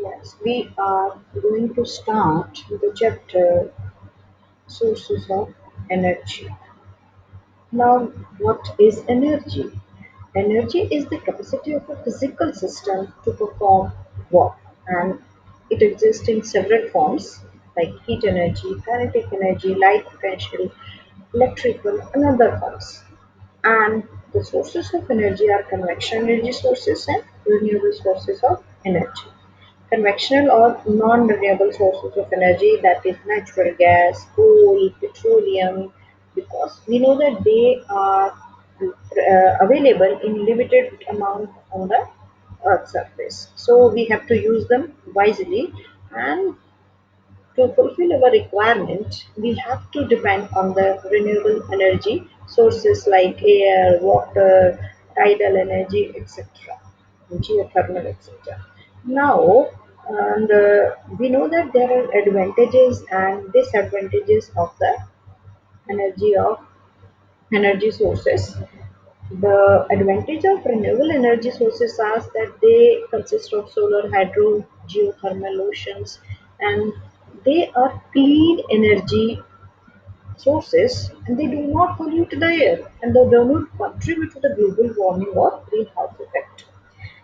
Yes, we are going to start with the chapter Sources of Energy. Now, what is energy? Energy is the capacity of a physical system to perform work, and it exists in several forms like heat energy, kinetic energy, light potential, electrical, and other forms. And the sources of energy are conventional energy sources and renewable sources of energy. Conventional or non-renewable sources of energy, that is natural gas, coal, petroleum, because we know that they are available in limited amount on the earth surface. So we have to use them wisely, and to fulfill our requirement, we have to depend on the renewable energy sources like air, water, tidal energy, etc., geothermal, etc. Now, and we know that there are advantages and disadvantages of the energy sources. The advantage of renewable energy sources are that they consist of solar, hydro, geothermal, oceans, and they are clean energy sources, and they do not pollute the air, and they do not contribute to the global warming or greenhouse effect.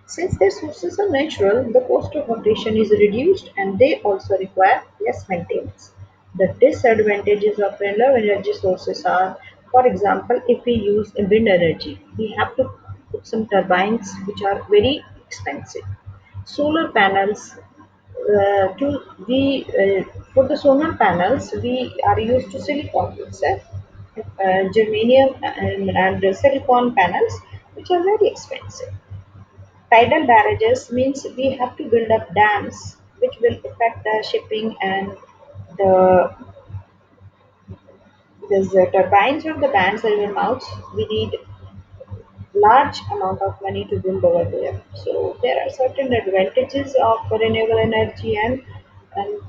Since their sources are natural, the cost of operation is reduced and they also require less maintenance. The disadvantages of renewable energy sources are, for example, if we use wind energy, we have to put some turbines which are very expensive. Solar panels, to we for the solar panels we are used to silicon, germanium and silicon panels, which are very expensive. Tidal barrages means we have to build up dams which will affect the shipping and the turbines from the dams river mouths. We need large amount of money to build over there. So there are certain advantages of renewable energy, and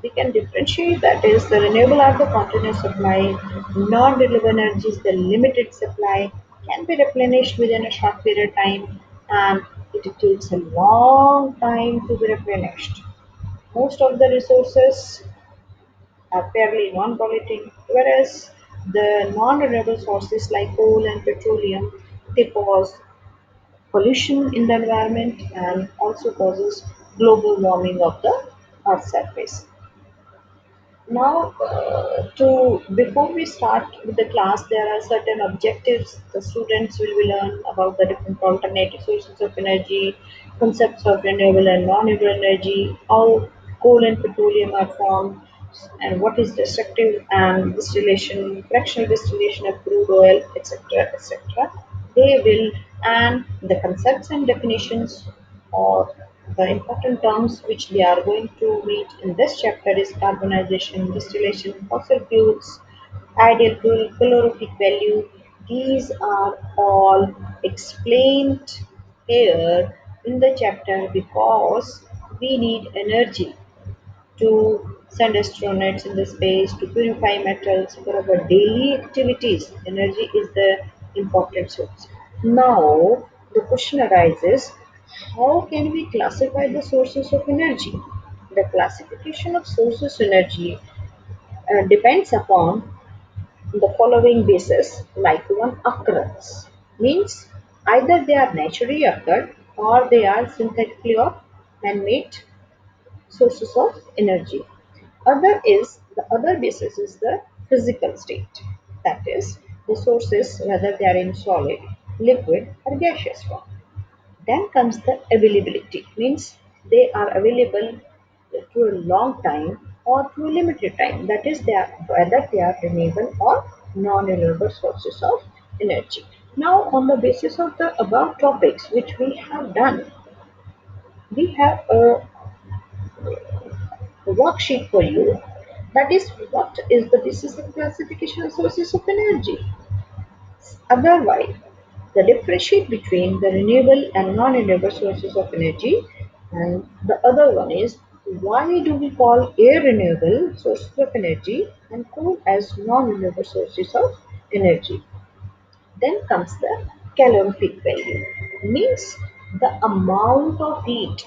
we can differentiate, that is the renewable are the continuous supply, non-renewable energy is the limited supply, can be replenished within a short period of time, and it takes a long time to be replenished. Most of the resources are fairly non-polluting, whereas the non-renewable sources like coal and petroleum, they cause pollution in the environment and also causes global warming of the earth surface. Now, to before we start with the class, there are certain objectives the students will be learn about the different alternative sources of energy, concepts of renewable and non-renewable energy, how coal and petroleum are formed, and what is destructive and distillation, fractional distillation of crude oil, etc., etc. They will, and the concepts and definitions or the important terms which we are going to meet in this chapter is carbonization, distillation, fossil fuels, ideal fuel, calorific value. These are all explained here in the chapter because we need energy to send astronauts in the space, to purify metals for our daily activities. Energy is the important source. Now, the question arises, how can we classify the sources of energy? The classification of sources of energy depends upon the following basis, like one occurrence, means either they are naturally occurred or they are synthetically or man-made sources of energy. The other basis is the physical state. That is, the sources whether they are in solid, liquid, or gaseous form. Then comes the availability, means they are available to a long time or to a limited time. That is, whether they are renewable or non-renewable sources of energy. Now, on the basis of the above topics which we have done, we have a worksheet for you. That is, what is the basis of classification of sources of energy? Otherwise, the differentiate between the renewable and non-renewable sources of energy, and the other one is why do we call air renewable sources of energy and coal as non-renewable sources of energy? Then comes the calorific value, means the amount of heat